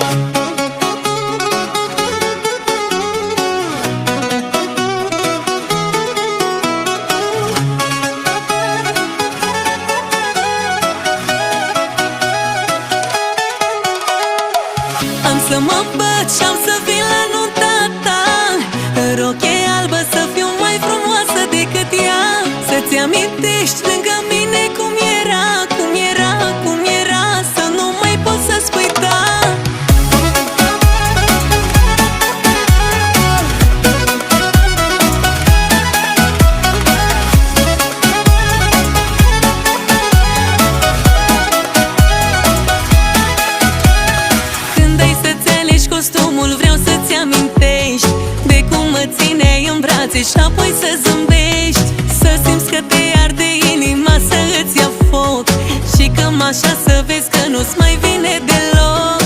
Am să mă bat și am să vin la nunta ta, în roche albă să fiu mai frumoasă decât ea. Să-ți amintești lângă mine cum era, cum era, cum era, să nu mai poți să spui da. Costumul vreau să-ți amintești de cum mă țineai în brațe și apoi să zâmbești, să simți că te arde inima, să îți ia foc și cam așa să vezi